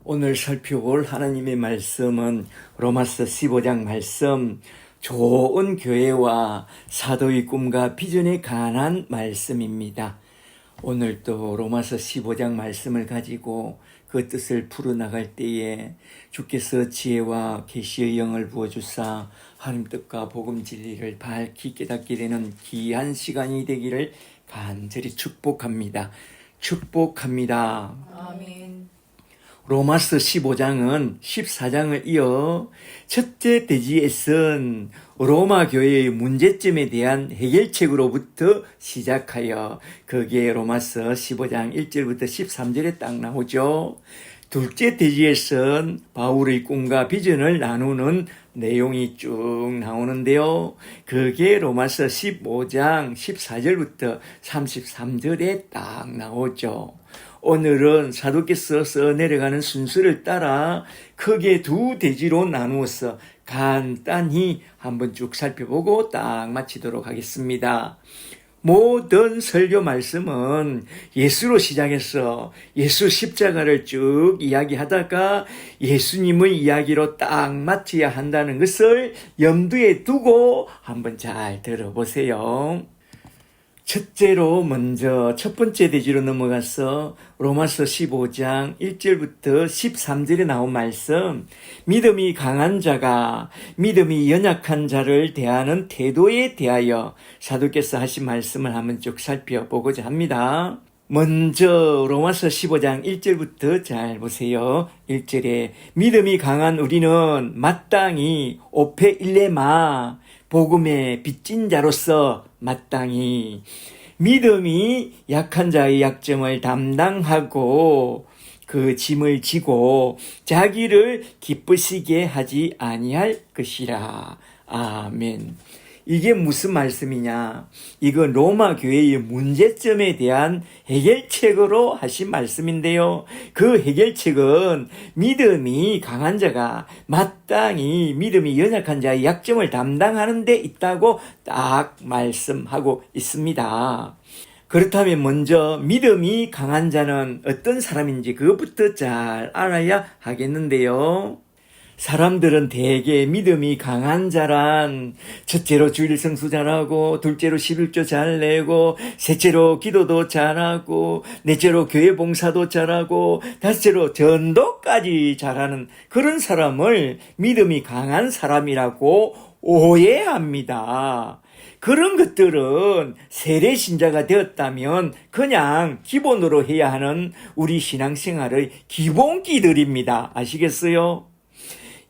오늘 살펴볼 하나님의 말씀은 로마서 15장 말씀, 좋은 교회와 사도의 꿈과 비전에 관한 말씀입니다. 오늘 또 로마서 15장 말씀을 가지고 그 뜻을 풀어나갈 때에 주께서 지혜와 계시의 영을 부어주사 하나님 뜻과 복음 진리를 밝히 깨닫게 되는 귀한 시간이 되기를 간절히 축복합니다. 축복합니다. 아멘. 로마서 15장은 14장을 이어 첫째 대지에 쓴 로마 교회의 문제점에 대한 해결책으로부터 시작하여 거기에 로마서 15장 1절부터 13절에 딱 나오죠. 둘째 대지에 쓴 바울의 꿈과 비전을 나누는 내용이 쭉 나오는데요. 그게 로마서 15장 14절부터 33절에 딱 나오죠. 오늘은 사도께서 써 내려가는 순서를 따라 크게 두 대지로 나누어서 간단히 한번 쭉 살펴보고 딱 마치도록 하겠습니다. 모든 설교 말씀은 예수로 시작해서 예수 십자가를 쭉 이야기하다가 예수님의 이야기로 딱 마쳐야 한다는 것을 염두에 두고 한번 잘 들어보세요. 첫째로 먼저 첫 번째 대지로 넘어가서 로마서 15장 1절부터 13절에 나온 말씀, 믿음이 강한 자가 믿음이 연약한 자를 대하는 태도에 대하여 사도께서 하신 말씀을 한번 쭉 살펴보고자 합니다. 먼저 로마서 15장 1절부터 잘 보세요. 1절에 믿음이 강한 우리는 마땅히 오페 일레마 복음의 빚진 자로서 마땅히 믿음이 약한 자의 약점을 담당하고 그 짐을 지고 자기를 기쁘시게 하지 아니할 것이라. 아멘. 이게 무슨 말씀이냐? 이건 로마 교회의 문제점에 대한 해결책으로 하신 말씀인데요. 그 해결책은 믿음이 강한 자가 마땅히 믿음이 연약한 자의 약점을 담당하는 데 있다고 딱 말씀하고 있습니다. 그렇다면 먼저 믿음이 강한 자는 어떤 사람인지 그것부터 잘 알아야 하겠는데요. 사람들은 대개 믿음이 강한 자란 첫째로 주일 성수 잘하고 둘째로 11조 잘 내고 셋째로 기도도 잘하고 넷째로 교회 봉사도 잘하고 다섯째로 전도까지 잘하는 그런 사람을 믿음이 강한 사람이라고 오해합니다. 그런 것들은 세례 신자가 되었다면 그냥 기본으로 해야 하는 우리 신앙생활의 기본기들입니다. 아시겠어요?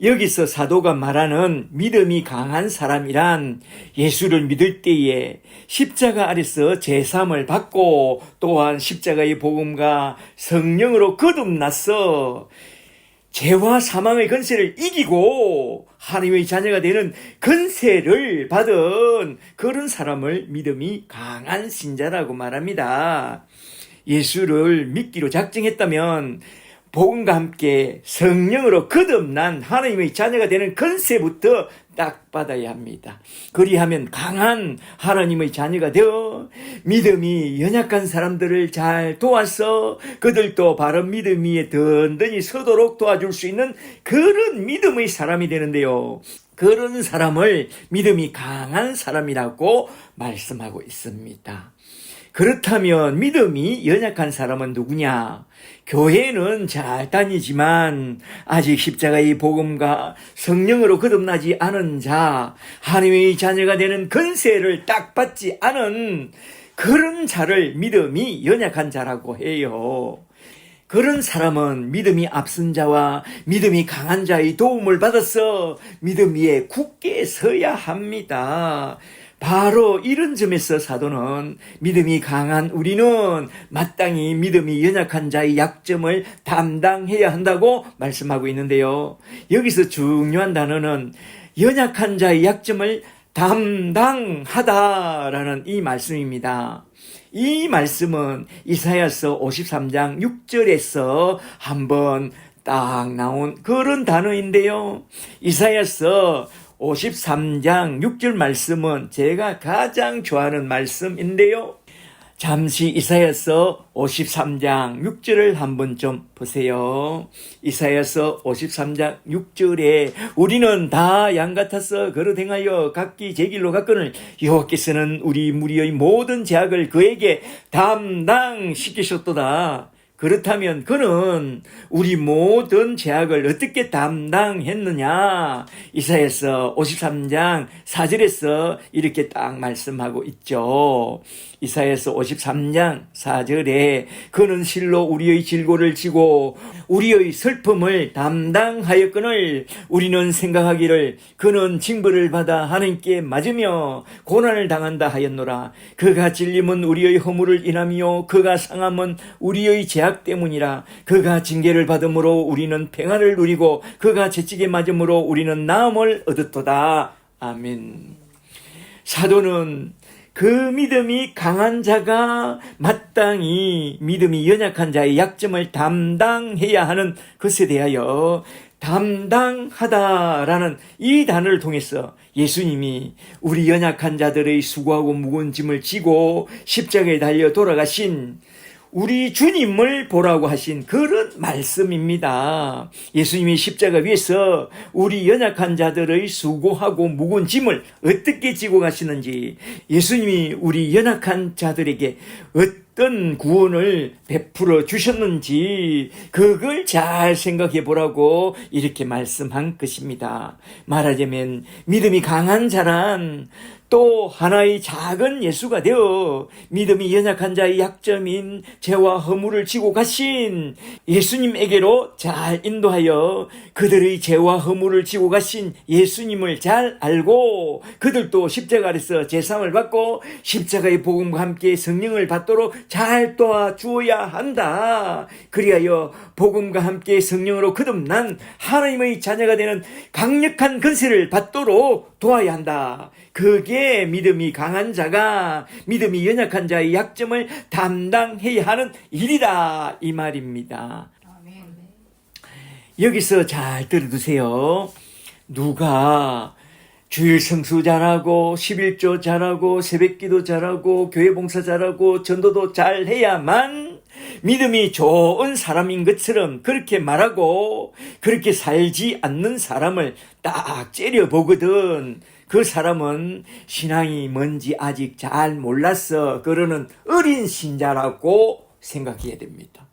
여기서 사도가 말하는 믿음이 강한 사람이란 예수를 믿을 때에 십자가 아래서 제삼을 받고 또한 십자가의 복음과 성령으로 거듭나서 죄와 사망의 권세를 이기고 하나님의 자녀가 되는 권세를 받은 그런 사람을 믿음이 강한 신자라고 말합니다. 예수를 믿기로 작정했다면 복음과 함께 성령으로 거듭난 하나님의 자녀가 되는 권세부터 딱 받아야 합니다. 그리하면 강한 하나님의 자녀가 되어 믿음이 연약한 사람들을 잘 도와서 그들도 바른 믿음 위에 든든히 서도록 도와줄 수 있는 그런 믿음의 사람이 되는데요. 그런 사람을 믿음이 강한 사람이라고 말씀하고 있습니다. 그렇다면 믿음이 연약한 사람은 누구냐? 교회는 잘 다니지만 아직 십자가의 복음과 성령으로 거듭나지 않은 자, 하나님의 자녀가 되는 권세를 딱 받지 않은 그런 자를 믿음이 연약한 자라고 해요. 그런 사람은 믿음이 앞선 자와 믿음이 강한 자의 도움을 받아서 믿음 위에 굳게 서야 합니다. 바로 이런 점에서 사도는 믿음이 강한 우리는 마땅히 믿음이 연약한 자의 약점을 담당해야 한다고 말씀하고 있는데요. 여기서 중요한 단어는 연약한 자의 약점을 담당하다라는 이 말씀입니다. 이 말씀은 이사야서 53장 6절에서 한번 딱 나온 그런 단어인데요. 이사야서 53장 6절 말씀은 제가 가장 좋아하는 말씀인데요. 잠시 이사야서 53장 6절을 한번 좀 보세요. 이사야서 53장 6절에 우리는 다 양 같아서 걸어 행하여 각기 제 길로 갔거늘 여호와께서는 우리 무리의 모든 죄악을 그에게 담당시키셨도다. 그렇다면 그는 우리 모든 죄악을 어떻게 담당했느냐? 이사야서 53장 4절에서 이렇게 딱 말씀하고 있죠. 이사야서 53장 4절에 그는 실로 우리의 질고를 지고 우리의 슬픔을 담당하였거늘 우리는 생각하기를 그는 징벌을 받아 하나님께 맞으며 고난을 당한다 하였노라. 그가 찔림은 우리의 허물을 인하며 그가 상함은 우리의 죄악 때문이라. 그가 징계를 받음으로 우리는 평안을 누리고 그가 채찍에 맞음으로 우리는 나음을 얻었도다. 아멘. 사도는 그 믿음이 강한 자가 마땅히 믿음이 연약한 자의 약점을 담당해야 하는 것에 대하여 담당하다라는 이 단어를 통해서 예수님이 우리 연약한 자들의 수고하고 무거운 짐을 지고 십자가에 달려 돌아가신 우리 주님을 보라고 하신 그런 말씀입니다. 예수님이 십자가 위에서 우리 연약한 자들의 수고하고 무거운 짐을 어떻게 지고 가시는지, 예수님이 우리 연약한 자들에게 어떤 구원을 베풀어 주셨는지 그걸 잘 생각해 보라고 이렇게 말씀한 것입니다. 말하자면 믿음이 강한 자란 또 하나의 작은 예수가 되어 믿음이 연약한 자의 약점인 죄와 허물을 지고 가신 예수님에게로 잘 인도하여 그들의 죄와 허물을 지고 가신 예수님을 잘 알고 그들도 십자가 아래서 제사함을 받고 십자가의 복음과 함께 성령을 받도록 잘 도와주어야 한다. 그리하여 복음과 함께 성령으로 거듭난 하나님의 자녀가 되는 강력한 권세를 받도록 도와야 한다. 그게 믿음이 강한 자가 믿음이 연약한 자의 약점을 담당해야 하는 일이다 이 말입니다. 여기서 잘 들어두세요. 누가 주일 성수 잘하고 11조 잘하고 새벽기도 잘하고 교회 봉사 잘하고 전도도 잘해야만 믿음이 좋은 사람인 것처럼 그렇게 말하고 그렇게 살지 않는 사람을 딱 째려보거든. 그 사람은 신앙이 뭔지 아직 잘 몰라서 그러는 어린 신자라고 생각해야 됩니다.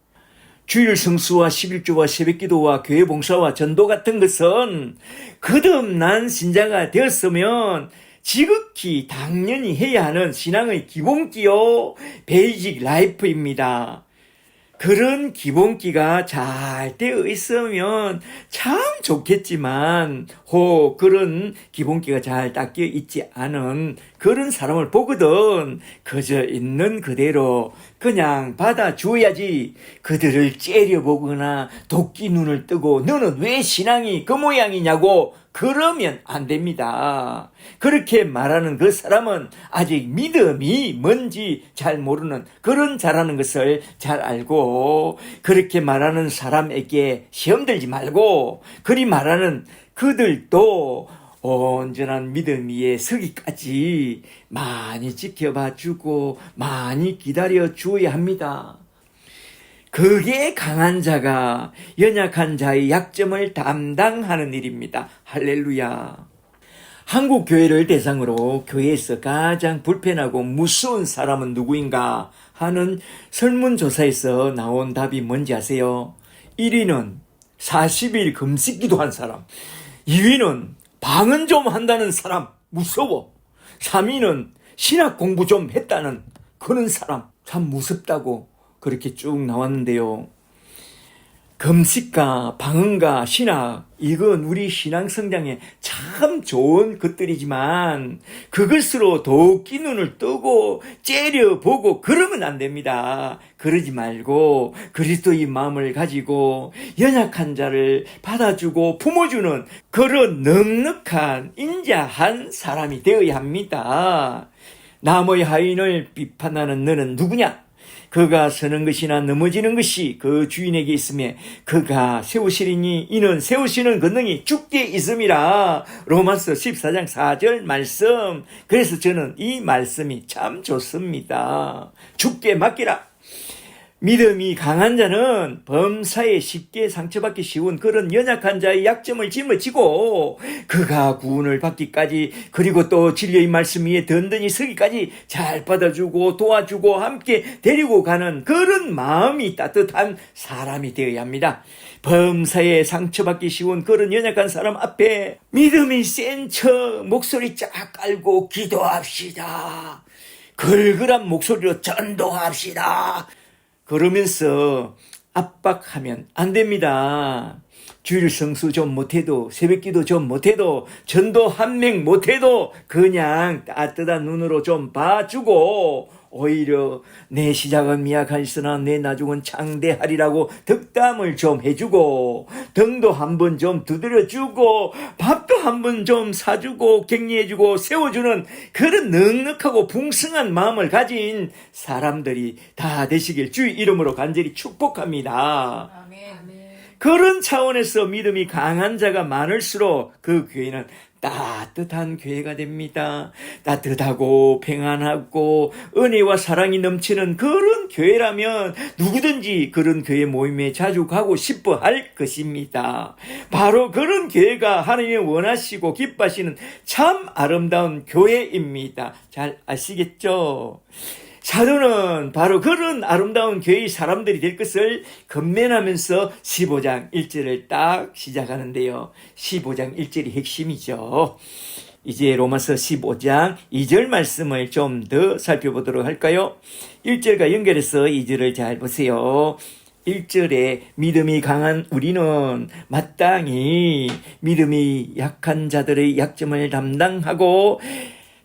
주일 성수와 11조와 새벽기도와 교회 봉사와 전도 같은 것은 거듭난 신자가 되었으면 지극히 당연히 해야 하는 신앙의 기본기요, 베이직 라이프입니다. 그런 기본기가 잘 되어 있으면 참 좋겠지만 그런 기본기가 잘 닦여 있지 않은 그런 사람을 보거든 그저 있는 그대로 그냥 받아주어야지 그들을 째려보거나 도끼 눈을 뜨고 너는 왜 신앙이 그 모양이냐고 그러면 안 됩니다. 그렇게 말하는 그 사람은 아직 믿음이 뭔지 잘 모르는 그런 자라는 것을 잘 알고 그렇게 말하는 사람에게 시험 들지 말고 그리 말하는 그들도 온전한 믿음 위에 서기까지 많이 지켜봐 주고 많이 기다려 주어야 합니다. 그게 강한 자가 연약한 자의 약점을 담당하는 일입니다. 할렐루야. 한국 교회를 대상으로 교회에서 가장 불편하고 무서운 사람은 누구인가 하는 설문조사에서 나온 답이 뭔지 아세요? 1위는 40일 금식 기도한 사람, 2위는 방언 좀 한다는 사람, 무서워. 3위는 신학 공부 좀 했다는 그런 사람, 참 무섭다고 그렇게 쭉 나왔는데요. 금식과 방언과 신학, 이건 우리 신앙 성장에 참 좋은 것들이지만 그것으로 도끼 눈을 뜨고 째려보고 그러면 안 됩니다. 그러지 말고 그리스도의 마음을 가지고 연약한 자를 받아주고 품어주는 그런 넉넉한 인자한 사람이 되어야 합니다. 남의 하인을 비판하는 너는 누구냐? 그가 서는 것이나 넘어지는 것이 그 주인에게 있으며 그가 세우시리니 이는 세우시는 권능이 주께 있음이라. 로마서 14장 4절 말씀. 그래서 저는 이 말씀이 참 좋습니다. 주께 맡기라. 믿음이 강한 자는 범사에 쉽게 상처받기 쉬운 그런 연약한 자의 약점을 짊어지고 그가 구원을 받기까지, 그리고 또 진리의 말씀 위에 든든히 서기까지 잘 받아주고 도와주고 함께 데리고 가는 그런 마음이 따뜻한 사람이 되어야 합니다. 범사에 상처받기 쉬운 그런 연약한 사람 앞에 믿음이 센 척 목소리 쫙 깔고 기도합시다. 걸걸한 목소리로 전도합시다. 그러면서 압박하면 안 됩니다. 주일 성수 좀 못해도, 새벽기도 좀 못해도, 전도 한 명 못해도 그냥 따뜻한 눈으로 좀 봐주고, 오히려 내 시작은 미약하였으나 내 나중은 창대하리라고 덕담을 좀 해주고, 등도 한번 좀 두드려주고, 밥도 한번 좀 사주고 격려해주고 세워주는 그런 넉넉하고 풍성한 마음을 가진 사람들이 다 되시길 주의 이름으로 간절히 축복합니다. 아멘. 그런 차원에서 믿음이 강한 자가 많을수록 그 교회는 따뜻한 교회가 됩니다. 따뜻하고 평안하고 은혜와 사랑이 넘치는 그런 교회라면 누구든지 그런 교회 모임에 자주 가고 싶어 할 것입니다. 바로 그런 교회가 하나님이 원하시고 기뻐하시는 참 아름다운 교회입니다. 잘 아시겠죠? 사도는 바로 그런 아름다운 교회의 사람들이 될 것을 건면하면서 15장 1절을 딱 시작하는데요. 15장 1절이 핵심이죠. 이제 로마서 15장 2절 말씀을 좀 더 살펴보도록 할까요? 1절과 연결해서 2절을 잘 보세요. 1절에 믿음이 강한 우리는 마땅히 믿음이 약한 자들의 약점을 담당하고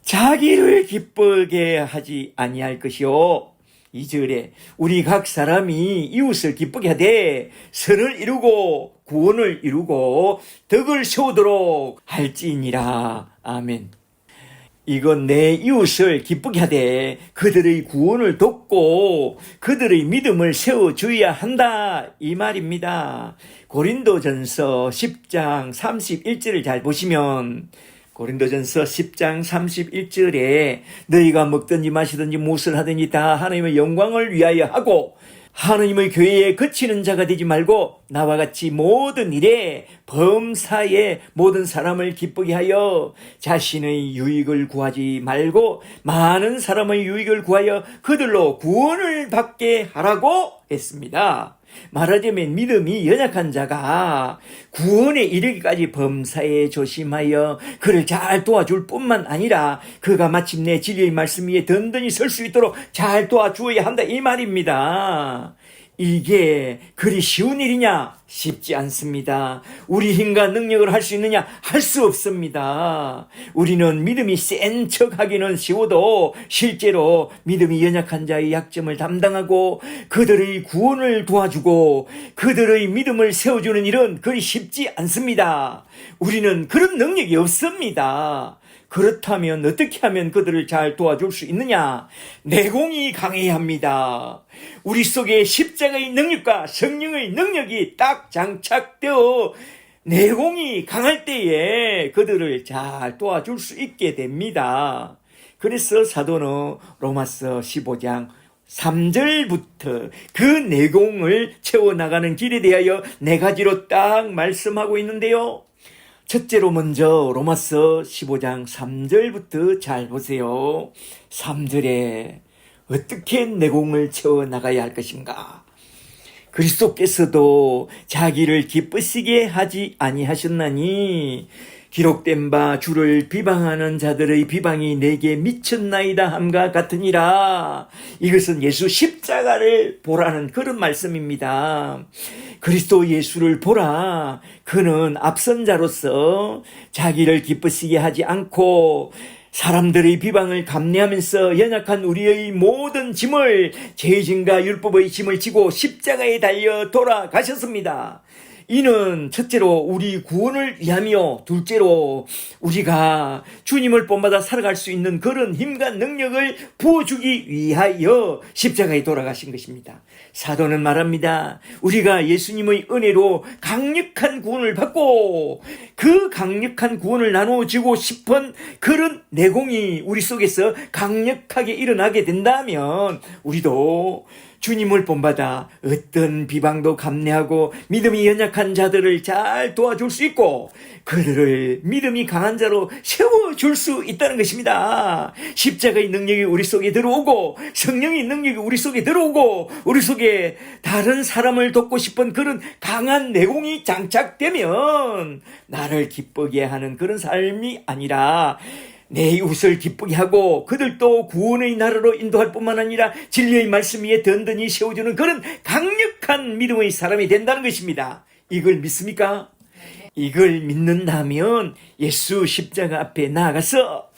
자기를 기쁘게 하지 아니할 것이요. 2절에 우리 각 사람이 이웃을 기쁘게 하되 선을 이루고 구원을 이루고 덕을 세우도록 할지니라. 아멘. 이건 내 이웃을 기쁘게 하되 그들의 구원을 돕고 그들의 믿음을 세워줘야 한다, 이 말입니다. 고린도전서 10장 31절을 잘 보시면 고린도전서 10장 31절에 너희가 먹든지 마시든지 무엇을 하든지 다 하나님의 영광을 위하여 하고 하나님의 교회에 그치는 자가 되지 말고 나와 같이 모든 일에 범사에 모든 사람을 기쁘게 하여 자신의 유익을 구하지 말고 많은 사람의 유익을 구하여 그들로 구원을 받게 하라고 했습니다. 말하자면 믿음이 연약한 자가 구원에 이르기까지 범사에 조심하여 그를 잘 도와줄 뿐만 아니라 그가 마침내 진리의 말씀 위에 든든히 설 수 있도록 잘 도와주어야 한다, 이 말입니다. 이게 그리 쉬운 일이냐? 쉽지 않습니다. 우리 힘과 능력을 할 수 있느냐? 할 수 없습니다. 우리는 믿음이 센 척하기는 쉬워도 실제로 믿음이 연약한 자의 약점을 담당하고 그들의 구원을 도와주고 그들의 믿음을 세워주는 일은 그리 쉽지 않습니다. 우리는 그런 능력이 없습니다. 그렇다면 어떻게 하면 그들을 잘 도와줄 수 있느냐? 내공이 강해야 합니다. 우리 속에 십자가의 능력과 성령의 능력이 딱 장착되어 내공이 강할 때에 그들을 잘 도와줄 수 있게 됩니다. 그래서 사도는 로마서 15장 3절부터 그 내공을 채워나가는 길에 대하여 네 가지로 딱 말씀하고 있는데요. 첫째로 먼저 로마서 15장 3절부터 잘 보세요. 3절에 어떻게 내공을 채워나가야 할 것인가? 그리스도께서도 자기를 기쁘시게 하지 아니하셨나니 기록된 바 주를 비방하는 자들의 비방이 내게 미쳤나이다 함과 같으니라. 이것은 예수 십자가를 보라는 그런 말씀입니다. 그리스도 예수를 보라. 그는 앞선 자로서 자기를 기쁘시게 하지 않고 사람들의 비방을 감내하면서 연약한 우리의 모든 짐을 죄짐과 율법의 짐을 지고 십자가에 달려 돌아가셨습니다. 이는 첫째로 우리 구원을 위하며, 둘째로 우리가 주님을 본받아 살아갈 수 있는 그런 힘과 능력을 부어주기 위하여 십자가에 돌아가신 것입니다. 사도는 말합니다. 우리가 예수님의 은혜로 강력한 구원을 받고 그 강력한 구원을 나누어주고 싶은 그런 내공이 우리 속에서 강력하게 일어나게 된다면 우리도 주님을 본받아 어떤 비방도 감내하고 믿음이 연약한 자들을 잘 도와줄 수 있고 그들을 믿음이 강한 자로 세워줄 수 있다는 것입니다. 십자가의 능력이 우리 속에 들어오고 성령의 능력이 우리 속에 들어오고 우리 속에 다른 사람을 돕고 싶은 그런 강한 내공이 장착되면 나를 기쁘게 하는 그런 삶이 아니라 내 이웃을 기쁘게 하고 그들도 구원의 나라로 인도할 뿐만 아니라 진리의 말씀 위에 든든히 세워주는 그런 강력한 믿음의 사람이 된다는 것입니다. 이걸 믿습니까? 이걸 믿는다면 예수 십자가 앞에 나아가서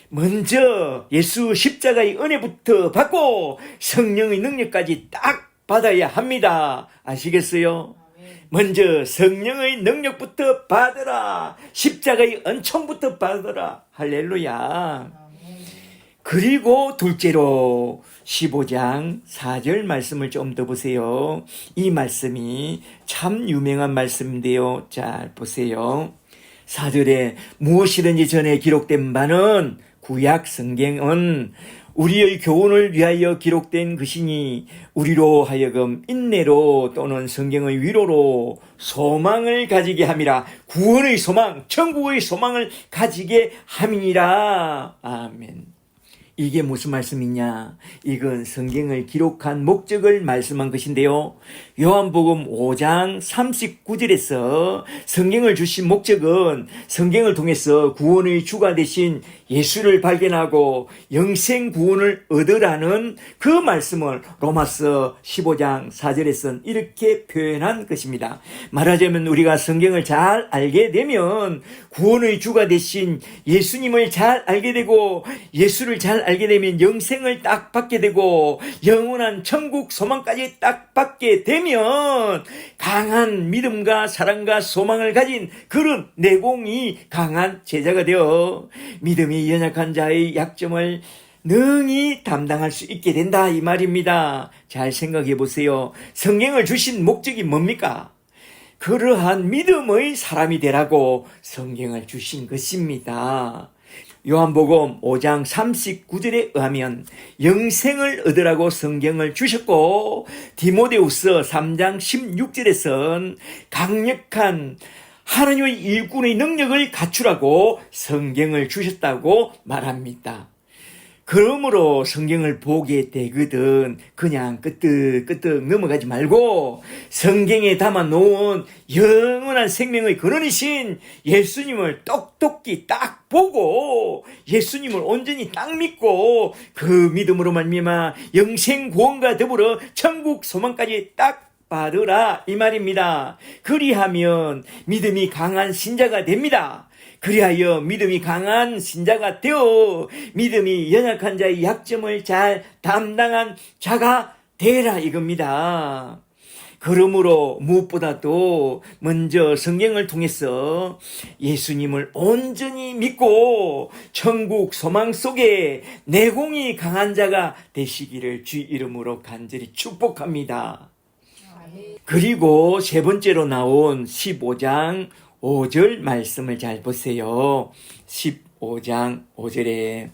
먼저 예수 십자가의 은혜부터 받고 성령의 능력까지 딱 받아야 합니다. 아시겠어요? 먼저 성령의 능력부터 받으라. 십자가의 은총부터 받으라. 할렐루야. 그리고 둘째로 15장 4절 말씀을 좀 더 보세요. 이 말씀이 참 유명한 말씀인데요. 잘 보세요. 4절에 무엇이든지 전에 기록된 바는 구약 성경은 우리의 교훈을 위하여 기록된 것이니 우리로 하여금 인내로 또는 성경의 위로로 소망을 가지게 함이라. 구원의 소망, 천국의 소망을 가지게 함이니라. 아멘. 이게 무슨 말씀이냐? 이건 성경을 기록한 목적을 말씀한 것인데요. 요한복음 5장 39절에서 성경을 주신 목적은 성경을 통해서 구원의 주가 되신 예수를 발견하고 영생 구원을 얻으라는 그 말씀을 로마서 15장 4절에서는 이렇게 표현한 것입니다. 말하자면 우리가 성경을 잘 알게 되면 구원의 주가 되신 예수님을 잘 알게 되고 예수를 잘 알게 되면 영생을 딱 받게 되고 영원한 천국 소망까지 딱 받게 되면 강한 믿음과 사랑과 소망을 가진 그런 내공이 강한 제자가 되어 믿음이 연약한 자의 약점을 능히 담당할 수 있게 된다 이 말입니다. 잘 생각해 보세요. 성경을 주신 목적이 뭡니까? 그러한 믿음의 사람이 되라고 성경을 주신 것입니다. 요한복음 5장 39절에 의하면 영생을 얻으라고 성경을 주셨고 디모데후서 3장 16절에선 강력한 하나님의 일꾼의 능력을 갖추라고 성경을 주셨다고 말합니다. 그러므로 성경을 보게 되거든 그냥 끄떡끄떡 넘어가지 말고 성경에 담아놓은 영원한 생명의 근원이신 예수님을 똑똑히 딱 보고 예수님을 온전히 딱 믿고 그 믿음으로 말미암아 영생 구원과 더불어 천국 소망까지 딱 받으라 이 말입니다. 그리하면 믿음이 강한 신자가 됩니다. 그리하여 믿음이 강한 신자가 되어 믿음이 연약한 자의 약점을 잘 담당한 자가 되라 이겁니다. 그러므로 무엇보다도 먼저 성경을 통해서 예수님을 온전히 믿고 천국 소망 속에 내공이 강한 자가 되시기를 주 이름으로 간절히 축복합니다. 그리고 세 번째로 나온 15장 5절 말씀을 잘 보세요. 15장 5절에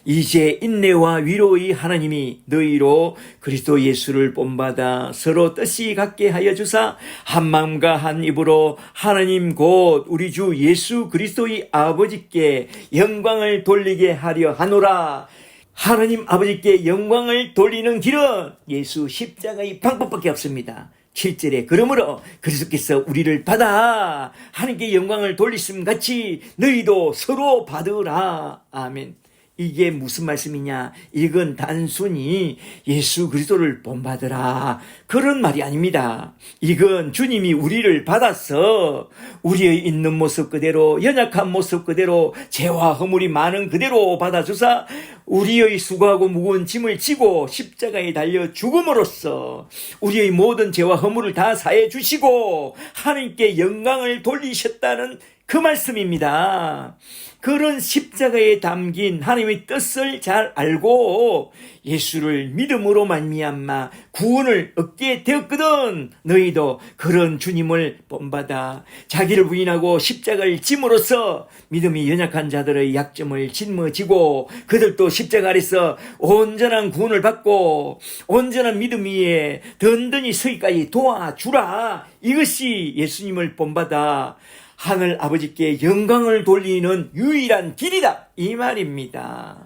이제 인내와 위로의 하나님이 너희로 그리스도 예수를 본받아 서로 뜻이 같게 하여 주사 한 마음과 한 입으로 하나님 곧 우리 주 예수 그리스도의 아버지께 영광을 돌리게 하려 하노라. 하나님 아버지께 영광을 돌리는 길은 예수 십자가의 방법밖에 없습니다. 7절에 그러므로 그리스도께서 우리를 받아 하나님께 영광을 돌리심 같이 너희도 서로 받으라. 아멘. 이게 무슨 말씀이냐? 이건 단순히 예수 그리스도를 본받으라 그런 말이 아닙니다. 이건 주님이 우리를 받아서 우리의 있는 모습 그대로, 연약한 모습 그대로, 죄와 허물이 많은 그대로 받아주사 우리의 수고하고 무거운 짐을 지고 십자가에 달려 죽음으로써 우리의 모든 죄와 허물을 다 사해 주시고 하나님께 영광을 돌리셨다는 그 말씀입니다. 그런 십자가에 담긴 하나님의 뜻을 잘 알고 예수를 믿음으로 말미암아 구원을 얻게 되었거든. 너희도 그런 주님을 본받아 자기를 부인하고 십자가를 짐으로써 믿음이 연약한 자들의 약점을 짊어지고 그들도 십자가 아래서 온전한 구원을 받고 온전한 믿음 위에 든든히 서기까지 도와주라. 이것이 예수님을 본받아 하늘 아버지께 영광을 돌리는 유일한 길이다 이 말입니다.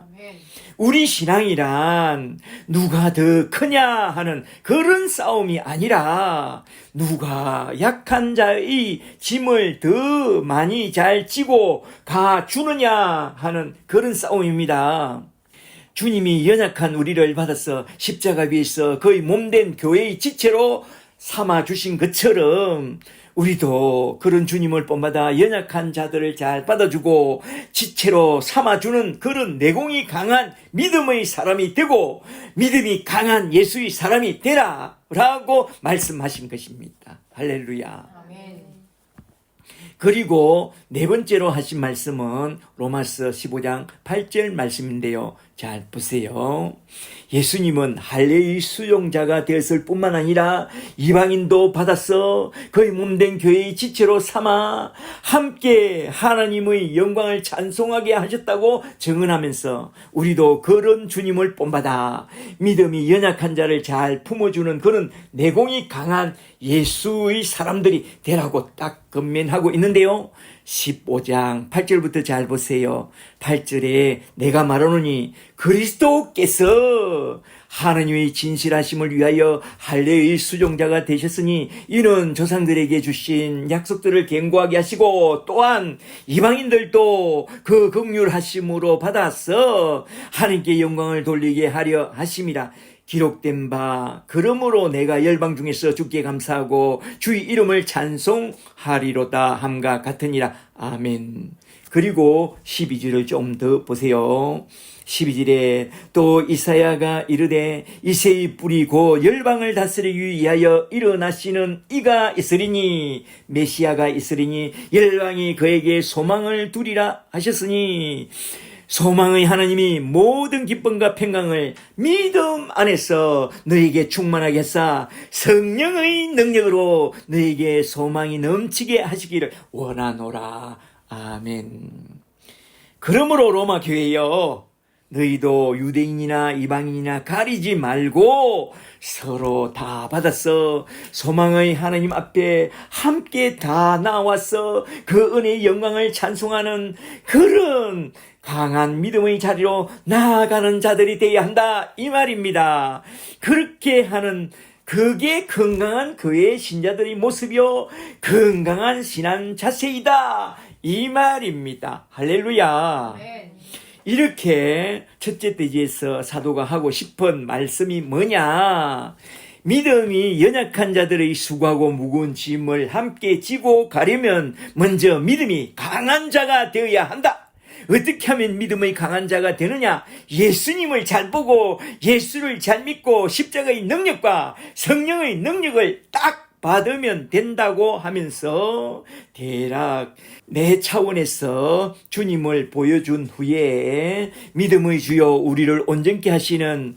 우리 신앙이란 누가 더 크냐 하는 그런 싸움이 아니라 누가 약한 자의 짐을 더 많이 잘 지고 가주느냐 하는 그런 싸움입니다. 주님이 연약한 우리를 받아서 십자가 위에서 거의 몸된 교회의 지체로 삼아주신 것처럼 우리도 그런 주님을 본받아 연약한 자들을 잘 받아주고 지체로 삼아주는 그런 내공이 강한 믿음의 사람이 되고 믿음이 강한 예수의 사람이 되라 라고 말씀하신 것입니다. 할렐루야. 아멘. 그리고 네 번째로 하신 말씀은 로마서 15장 8절 말씀인데요. 잘 보세요. 예수님은 할례의 수용자가 되었을 뿐만 아니라 이방인도 받아서 그의 몸된 교회의 지체로 삼아 함께 하나님의 영광을 찬송하게 하셨다고 증언하면서 우리도 그런 주님을 본받아 믿음이 연약한 자를 잘 품어주는 그런 내공이 강한 예수의 사람들이 되라고 딱 건면하고 있는데요. 15장 8절부터 잘 보세요. 8절에 내가 말하노니 그리스도께서 하나님의 진실하심을 위하여 할례의 수종자가 되셨으니 이는 조상들에게 주신 약속들을 견고하게 하시고 또한 이방인들도 그 긍휼하심으로 받아서 하나님께 영광을 돌리게 하려 하심이라. 기록된 바 그러므로 내가 열방 중에서 주께 감사하고 주의 이름을 찬송하리로다 함과 같으니라. 아멘. 그리고 12절을 좀 더 보세요. 12절에 또 이사야가 이르되 이새의 뿌리 곧 열방을 다스리기 위하여 일어나시는 이가 있으리니 메시아가 있으리니 열방이 그에게 소망을 두리라 하셨으니 소망의 하나님이 모든 기쁨과 평강을 믿음 안에서 너에게 충만하게 하사 성령의 능력으로 너에게 소망이 넘치게 하시기를 원하노라. 아멘. 그러므로 로마 교회여 너희도 유대인이나 이방인이나 가리지 말고 서로 다 받아서 소망의 하나님 앞에 함께 다 나와서 그 은혜의 영광을 찬송하는 그런 강한 믿음의 자리로 나아가는 자들이 되어야 한다 이 말입니다. 그렇게 하는 그게 건강한 교회의 신자들의 모습이요 건강한 신앙 자세이다 이 말입니다. 할렐루야. 네. 이렇게 첫째 대지에서 사도가 하고 싶은 말씀이 뭐냐? 믿음이 연약한 자들의 수고하고 무거운 짐을 함께 지고 가려면 먼저 믿음이 강한 자가 되어야 한다. 어떻게 하면 믿음의 강한 자가 되느냐? 예수님을 잘 보고 예수를 잘 믿고 십자가의 능력과 성령의 능력을 딱 받으면 된다고 하면서 대략 내 차원에서 주님을 보여준 후에 믿음의 주여 우리를 온전케 하시는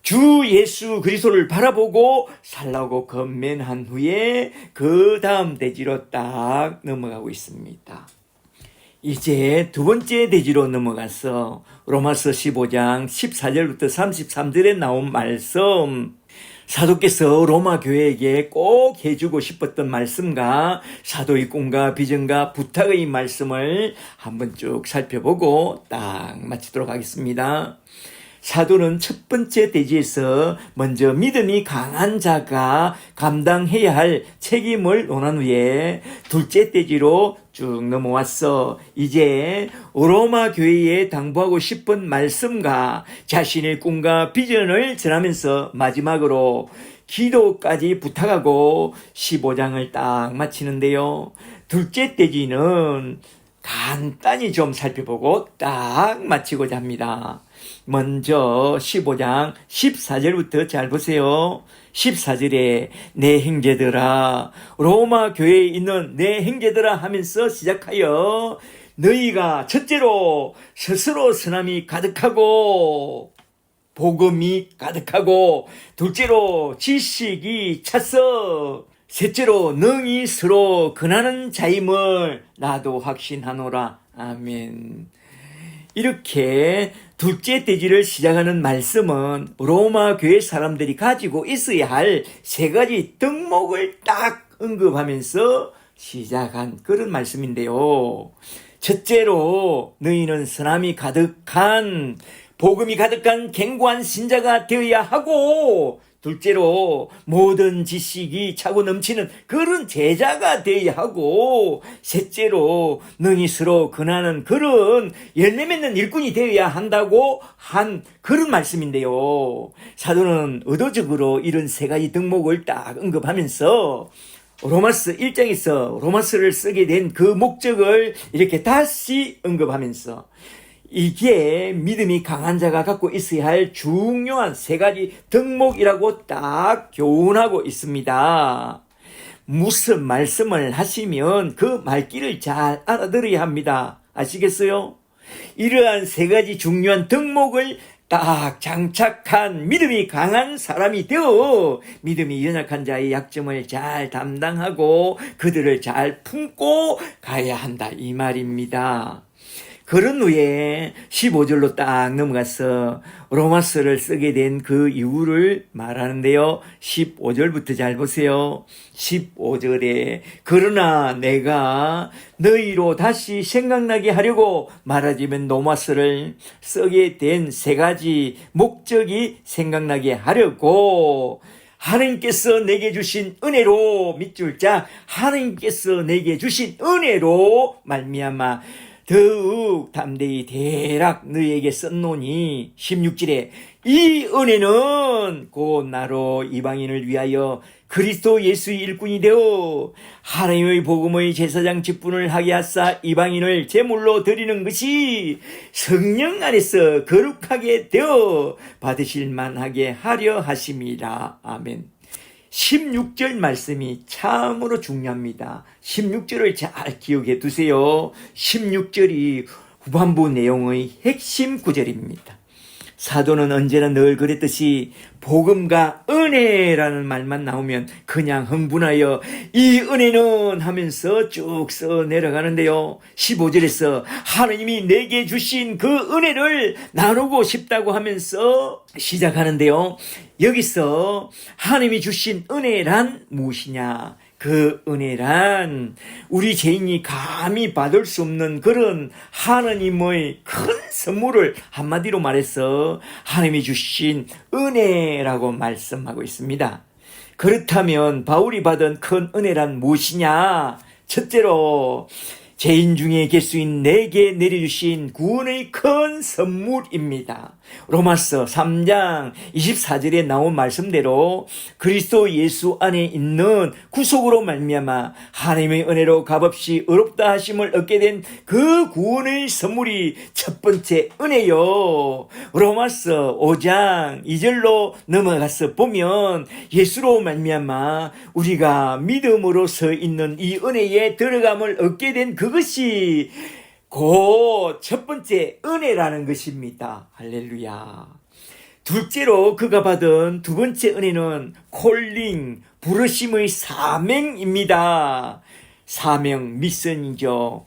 주 예수 그리스도를 바라보고 살라고 건면한 후에 그 다음 대지로 딱 넘어가고 있습니다. 이제 두 번째 대지로 넘어가서 로마서 15장 14절부터 33절에 나온 말씀, 사도께서 로마 교회에게 꼭 해주고 싶었던 말씀과 사도의 꿈과 비전과 부탁의 말씀을 한번 쭉 살펴보고 딱 마치도록 하겠습니다. 사도는 첫 번째 대지에서 먼저 믿음이 강한 자가 감당해야 할 책임을 논한 후에 둘째 대지로 쭉 넘어왔어. 이제 로마 교회에 당부하고 싶은 말씀과 자신의 꿈과 비전을 전하면서 마지막으로 기도까지 부탁하고 15장을 딱 마치는데요. 둘째 대지는 간단히 좀 살펴보고 딱 마치고자 합니다. 먼저 15장 14절부터 잘 보세요. 14절에 내 형제들아, 로마 교회에 있는 내 형제들아 하면서 시작하여 너희가 첫째로 스스로 선함이 가득하고 복음이 가득하고 둘째로 지식이 찼어 셋째로 능히 서로 근하는 자임을 나도 확신하노라. 아멘. 이렇게 둘째 대지를 시작하는 말씀은 로마 교회 사람들이 가지고 있어야 할 세 가지 덕목을 딱 언급하면서 시작한 그런 말씀인데요. 첫째로 너희는 선함이 가득한 복음이 가득한 견고한 신자가 되어야 하고 둘째로 모든 지식이 차고 넘치는 그런 제자가 되어야 하고 셋째로 능히 서로 근하는 그런 열매 맺는 일꾼이 되어야 한다고 한 그런 말씀인데요. 사도는 의도적으로 이런 세 가지 덕목을 딱 언급하면서 로마서 1장에서 로마서를 쓰게 된 그 목적을 이렇게 다시 언급하면서 이게 믿음이 강한 자가 갖고 있어야 할 중요한 세 가지 덕목이라고 딱 교훈하고 있습니다. 무슨 말씀을 하시면 그 말귀를 잘 알아들어야 합니다. 아시겠어요? 이러한 세 가지 중요한 덕목을 딱 장착한 믿음이 강한 사람이 되어 믿음이 연약한 자의 약점을 잘 담당하고 그들을 잘 품고 가야 한다 이 말입니다. 그런 후에 15절로 딱 넘어가서 로마서를 쓰게 된 그 이유를 말하는데요. 15절부터 잘 보세요. 15절에 그러나 내가 너희로 다시 생각나게 하려고 말하자면 로마서를 쓰게 된 세 가지 목적이 생각나게 하려고 하나님께서 내게 주신 은혜로 밑줄 자 하나님께서 내게 주신 은혜로 말미암아 더욱 담대히 대략 너희에게 썼노니 16절에 이 은혜는 곧 나로 이방인을 위하여 그리스도 예수의 일꾼이 되어 하나님의 복음의 제사장 직분을 하게 하사 이방인을 제물로 드리는 것이 성령 안에서 거룩하게 되어 받으실 만하게 하려 하심이라. 아멘. 16절 말씀이 참으로 중요합니다. 16절을 잘 기억해 두세요. 16절이 후반부 내용의 핵심 구절입니다. 사도는 언제나 늘 그랬듯이 복음과 은혜라는 말만 나오면 그냥 흥분하여 이 은혜는 하면서 쭉 써 내려가는데요. 15절에서 하나님이 내게 주신 그 은혜를 나누고 싶다고 하면서 시작하는데요. 여기서 하나님이 주신 은혜란 무엇이냐? 그 은혜란 우리 죄인이 감히 받을 수 없는 그런 하나님의 큰 선물을 한마디로 말해서 하나님이 주신 은혜라고 말씀하고 있습니다. 그렇다면 바울이 받은 큰 은혜란 무엇이냐? 첫째로 죄인 중에 개수인 내게 내려주신 구원의 큰 선물입니다. 로마서 3장 24절에 나온 말씀대로 그리스도 예수 안에 있는 구속으로 말미암아 하나님의 은혜로 값없이 의롭다 하심을 얻게 된 그 구원의 선물이 첫 번째 은혜요. 로마서 5장 2절로 넘어가서 보면 예수로 말미암아 우리가 믿음으로 서 있는 이 은혜에 들어감을 얻게 된 그것이 곧 첫 번째 은혜라는 것입니다. 할렐루야. 둘째로 그가 받은 두 번째 은혜는 콜링, 부르심의 사명입니다. 사명, 미션이죠.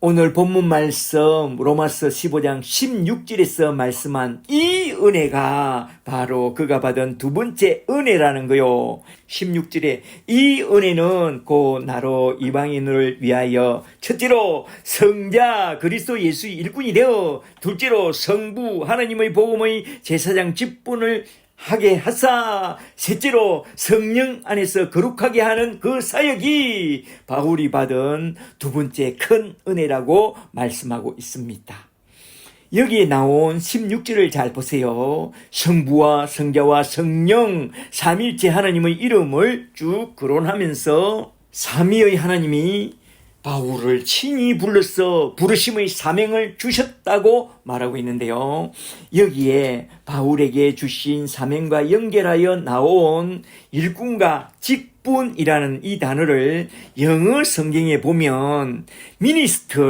오늘 본문 말씀 로마서 15장 16절에서 말씀한 이 은혜가 바로 그가 받은 두 번째 은혜라는 거요. 16절에 이 은혜는 곧 나로 이방인을 위하여 첫째로 성자 그리스도 예수의 일꾼이 되어 둘째로 성부 하나님의 복음의 제사장 직분을 하게 하사 셋째로 성령 안에서 거룩하게 하는 그 사역이 바울이 받은 두 번째 큰 은혜라고 말씀하고 있습니다. 여기에 나온 16절을 잘 보세요. 성부와 성자와 성령 삼위일체 하나님의 이름을 쭉 거론하면서 삼위의 하나님이 바울을 친히 불러서 부르심의 사명을 주셨다고 말하고 있는데요. 여기에 바울에게 주신 사명과 연결하여 나온 일꾼과 직분이라는 이 단어를 영어 성경에 보면 미니스터,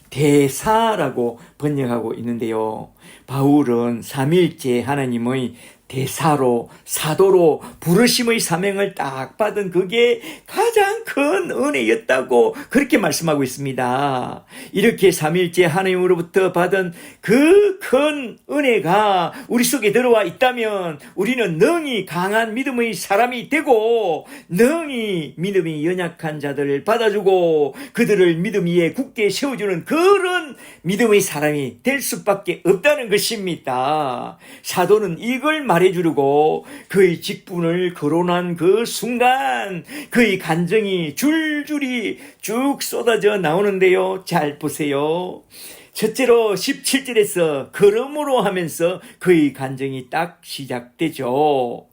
대사라고 번역하고 있는데요. 바울은 삼위일체 하나님의 대사로 사도로 부르심의 사명을 딱 받은 그게 가장 큰 은혜였다고 그렇게 말씀하고 있습니다. 이렇게 삼위일체 하나님으로부터 받은 그 큰 은혜가 우리 속에 들어와 있다면 우리는 능히 강한 믿음의 사람이 되고 능히 믿음이 연약한 자들을 받아주고 그들을 믿음 위에 굳게 세워주는 그런 믿음의 사람이 될 수밖에 없다는 것입니다. 사도는 이걸 말해주려고 그의 직분을 거론한 그 순간 그의 간증이 줄줄이 쭉 쏟아져 나오는데요. 잘 보세요. 첫째로 17절에서 그러므로 하면서 그의 간증이 딱 시작되죠.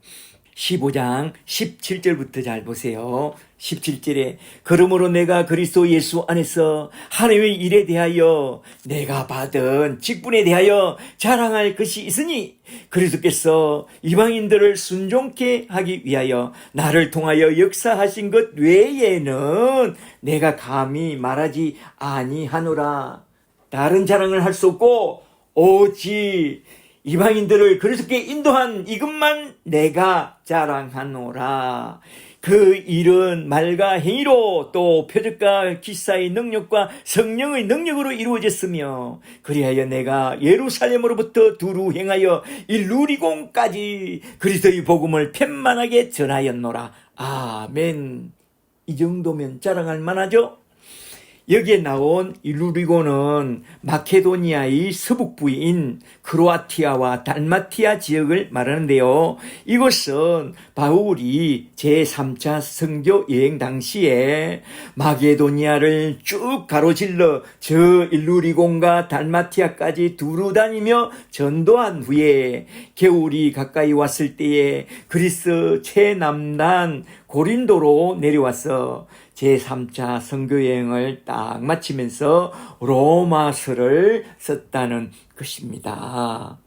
15장 17절부터 잘 보세요. 17절에 그러므로 내가 그리스도 예수 안에서 하나님의 일에 대하여 내가 받은 직분에 대하여 자랑할 것이 있으니 그리스도께서 이방인들을 순종케 하기 위하여 나를 통하여 역사하신 것 외에는 내가 감히 말하지 아니하노라. 다른 자랑을 할 수 없고 오직 이방인들을 그리스도께 인도한 이것만 내가 자랑하노라. 그 일은 말과 행위로 또 표적과 기사의 능력과 성령의 능력으로 이루어졌으며 그리하여 내가 예루살렘으로부터 두루 행하여 일루리공까지 그리스도의 복음을 편만하게 전하였노라. 아멘. 이 정도면 자랑할 만하죠? 여기에 나온 일루리고는 마케도니아의 서북부인 크로아티아와 달마티아 지역을 말하는데요. 이곳은 바울이 제3차 선교 여행 당시에 마게도니아를 쭉 가로질러 저 일루리곤과 달마티아까지 두루 다니며 전도한 후에 겨울이 가까이 왔을 때에 그리스 최남단 고린도로 내려와서 제3차 선교여행을 딱 마치면서 로마서를 썼다는 것입니다.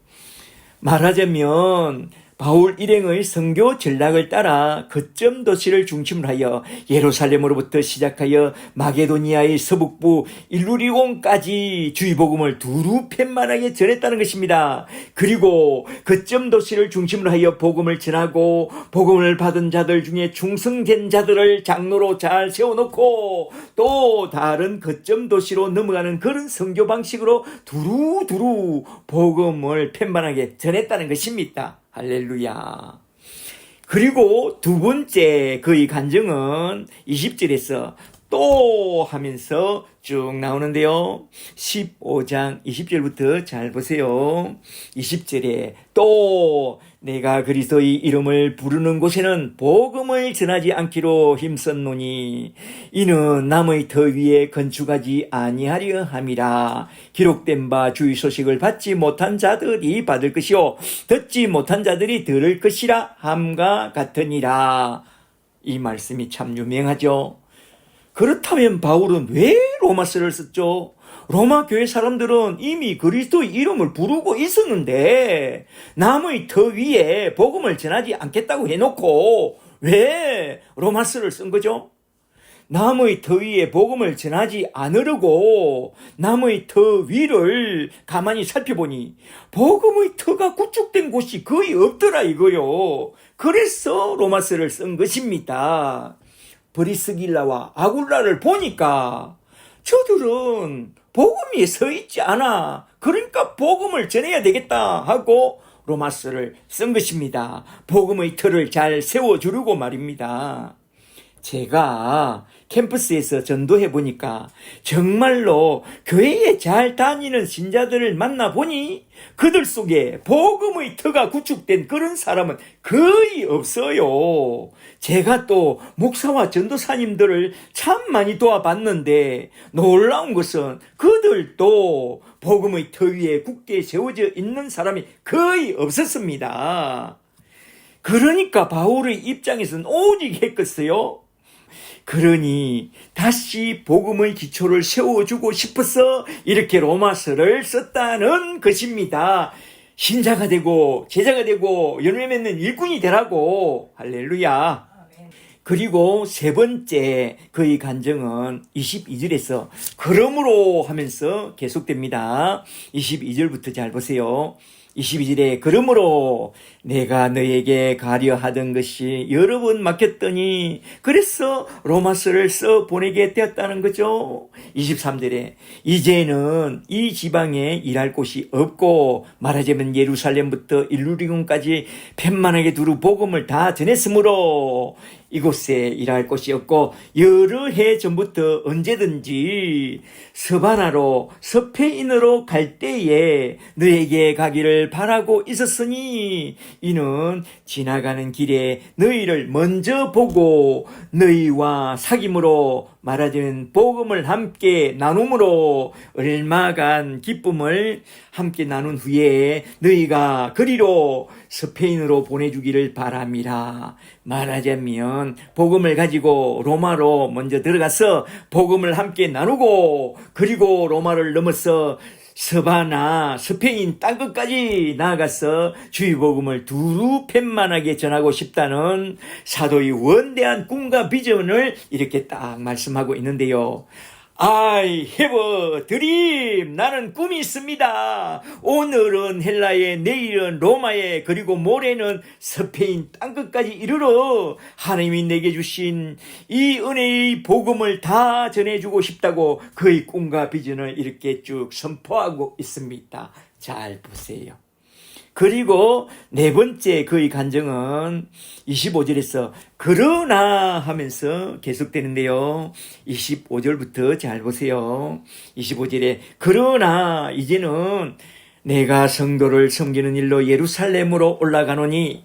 말하자면 바울 일행의 선교 전략을 따라 거점 도시를 중심으로 하여 예루살렘으로부터 시작하여 마게도니아의 서북부 일루리온까지 주의 복음을 두루 편만하게 전했다는 것입니다. 그리고 거점 도시를 중심으로 하여 복음을 전하고 복음을 받은 자들 중에 충성된 자들을 장로로 잘 세워놓고 또 다른 거점 도시로 넘어가는 그런 선교 방식으로 두루두루 복음을 편만하게 전했다는 것입니다. 할렐루야. 그리고 두 번째 그의 간증은 20절에서 또 하면서 쭉 나오는데요. 15장 20절부터 잘 보세요. 20절에 또 내가 그리스도의 이름을 부르는 곳에는 복음을 전하지 않기로 힘썼노니 이는 남의 터 위에 건축하지 아니하려 함이라. 기록된 바 주의 소식을 받지 못한 자들이 받을 것이요 듣지 못한 자들이 들을 것이라 함과 같으니라. 이 말씀이 참 유명하죠. 그렇다면 바울은 왜 로마서를 썼죠? 로마 교회 사람들은 이미 그리스도의 이름을 부르고 있었는데 남의 터 위에 복음을 전하지 않겠다고 해놓고 왜 로마서를 쓴 거죠? 남의 터 위에 복음을 전하지 않으려고 남의 터 위를 가만히 살펴보니 복음의 터가 구축된 곳이 거의 없더라 이거요. 그래서 로마서를 쓴 것입니다. 브리스길라와 아굴라를 보니까 저들은 복음이 서 있지 않아. 그러니까 복음을 전해야 되겠다 하고 로마서를 쓴 것입니다. 복음의 틀을 잘 세워주려고 말입니다. 제가 캠퍼스에서 전도해 보니까 정말로 교회에 잘 다니는 신자들을 만나보니 그들 속에 복음의 터가 구축된 그런 사람은 거의 없어요. 제가 또 목사와 전도사님들을 참 많이 도와봤는데 놀라운 것은 그들도 복음의 터 위에 굳게 세워져 있는 사람이 거의 없었습니다. 그러니까 바울의 입장에서는 오직 했겠어요. 그러니 다시 복음의 기초를 세워주고 싶어서 이렇게 로마서를 썼다는 것입니다. 신자가 되고 제자가 되고 열매 맺는 일꾼이 되라고. 할렐루야. 그리고 세 번째 그의 간증은 22절에서 그러므로 하면서 계속됩니다. 22절부터 잘 보세요. 22절에 그러므로 내가 너에게 가려 하던 것이 여러 번 막혔더니 그래서 로마서를 써 보내게 되었다는 거죠. 23절에 이제는 이 지방에 일할 곳이 없고 말하자면 예루살렘부터 일루리군까지 펜만하게 두루 복음을 다 전했으므로 이곳에 일할 곳이 없고 여러 해 전부터 언제든지 서바나로 서페인으로 갈 때에 너에게 가기를 바라고 있었으니 이는 지나가는 길에 너희를 먼저 보고 너희와 사귐으로 말하자면 복음을 함께 나눔으로 얼마간 기쁨을 함께 나눈 후에 너희가 그리로 스페인으로 보내주기를 바람이라. 말하자면 복음을 가지고 로마로 먼저 들어가서 복음을 함께 나누고 그리고 로마를 넘어서 서바나 스페인 땅끝까지 나아가서 주의 복음을 두루 펜만하게 전하고 싶다는 사도의 원대한 꿈과 비전을 이렇게 딱 말씀하고 있는데요. I have a dream. 나는 꿈이 있습니다. 오늘은 헬라에, 내일은 로마에, 그리고 모레는 스페인 땅끝까지 이르러 하나님이 내게 주신 이 은혜의 복음을 다 전해주고 싶다고 그의 꿈과 비전을 이렇게 쭉 선포하고 있습니다. 잘 보세요. 그리고 네 번째 그의 간증은 25절에서 그러나 하면서 계속되는데요. 25절부터 잘 보세요. 25절에 그러나 이제는 내가 성도를 섬기는 일로 예루살렘으로 올라가노니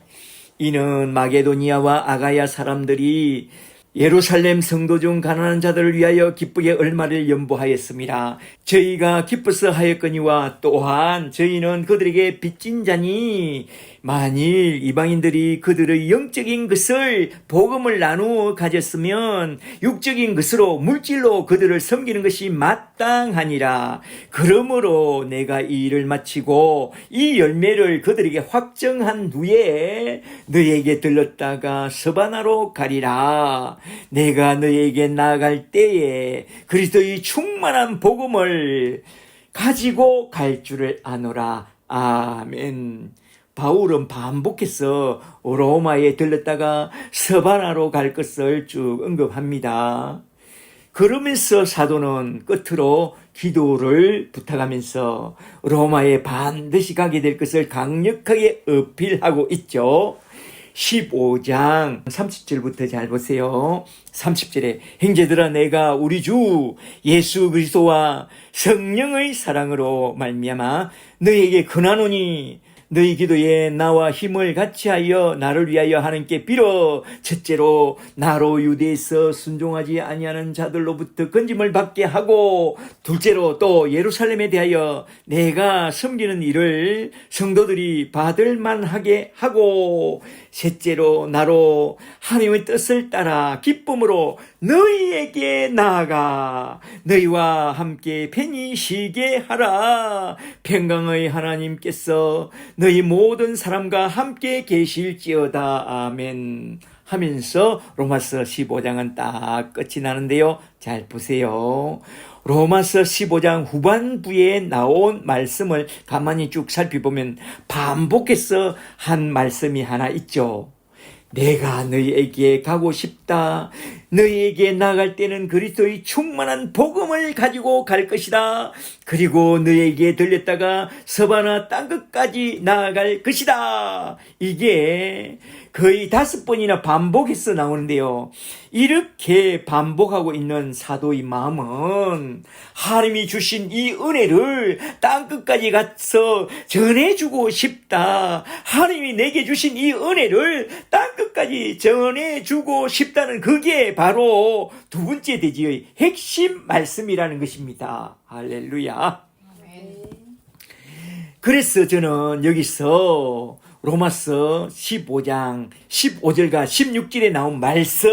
이는 마게도니아와 아가야 사람들이 예루살렘 성도 중 가난한 자들을 위하여 기쁘게 얼마를 연보하였습니다. 저희가 기뻐서 하였거니와 또한 저희는 그들에게 빚진 자니 만일 이방인들이 그들의 영적인 것을 복음을 나누어 가졌으면 육적인 것으로 물질로 그들을 섬기는 것이 마땅하니라. 그러므로 내가 이 일을 마치고 이 열매를 그들에게 확정한 후에 너에게 들렀다가 서바나로 가리라. 내가 너에게 나아갈 때에 그리스도의 충만한 복음을 가지고 갈 줄을 아노라. 아멘. 바울은 반복해서 로마에 들렀다가 서바나로 갈 것을 쭉 언급합니다. 그러면서 사도는 끝으로 기도를 부탁하면서 로마에 반드시 가게 될 것을 강력하게 어필하고 있죠. 15장 30절부터 잘 보세요. 30절에 형제들아 내가 우리 주 예수 그리스도와 성령의 사랑으로 말미암아 너희에게 권하노니 너희 기도에 나와 힘을 같이 하여 나를 위하여 하나님께 빌어 첫째로 나로 유대에서 순종하지 아니하는 자들로부터 건짐을 받게 하고 둘째로 또 예루살렘에 대하여 내가 섬기는 일을 성도들이 받을 만하게 하고 셋째로 나로 하나님의 뜻을 따라 기쁨으로 너희에게 나아가 너희와 함께 편히 쉬게 하라. 평강의 하나님께서 너희 모든 사람과 함께 계실지어다. 아멘. 하면서 로마서 15장은 딱 끝이 나는데요. 잘 보세요. 로마서 15장 후반부에 나온 말씀을 가만히 쭉 살펴보면 반복해서 한 말씀이 하나 있죠. 내가 너희에게 가고 싶다. 너희에게 나아갈 때는 그리스도의 충만한 복음을 가지고 갈 것이다. 그리고 너희에게 들렸다가 서바나 땅끝까지 나아갈 것이다. 이게 거의 5번이나 반복해서 나오는데요. 이렇게 반복하고 있는 사도의 마음은 하나님이 주신 이 은혜를 땅끝까지 가서 전해주고 싶다. 하나님이 내게 주신 이 은혜를 땅끝까지 전해주고 싶다는 그게 바로 두 번째 대지의 핵심 말씀이라는 것입니다. 할렐루야. 그래서 저는 여기서 로마서 15장 15절과 16절에 나온 말씀,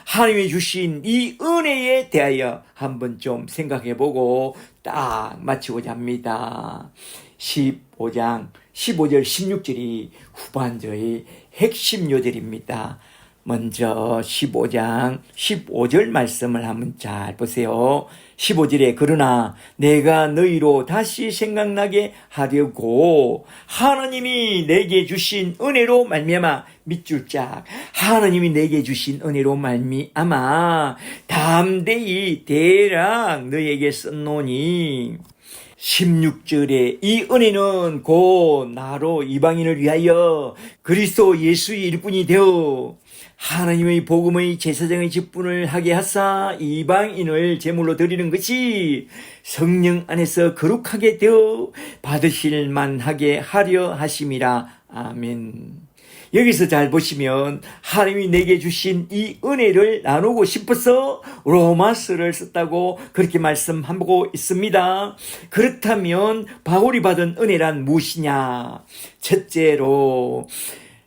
하나님이 주신 이 은혜에 대하여 한번 좀 생각해보고 딱 마치고자 합니다. 15장 15절 16절이 후반절의 핵심 요절입니다. 먼저 15장 15절 말씀을 한번 잘 보세요. 15절에 그러나 내가 너희로 다시 생각나게 하려고 하나님이 내게 주신 은혜로 말미암아 밑줄 짝 하나님이 내게 주신 은혜로 말미암아 담대히 대략 너희에게 썼노니 16절에 이 은혜는 곧 나로 이방인을 위하여 그리스도 예수의 일꾼이 되어 하나님의 복음의 제사장의 직분을 하게 하사 이방인을 제물로 드리는 것이 성령 안에서 거룩하게 되어 받으실 만하게 하려 하심이라. 아멘. 여기서 잘 보시면 하나님이 내게 주신 이 은혜를 나누고 싶어서 로마서를 썼다고 그렇게 말씀하고 있습니다. 그렇다면 바울이 받은 은혜란 무엇이냐? 첫째로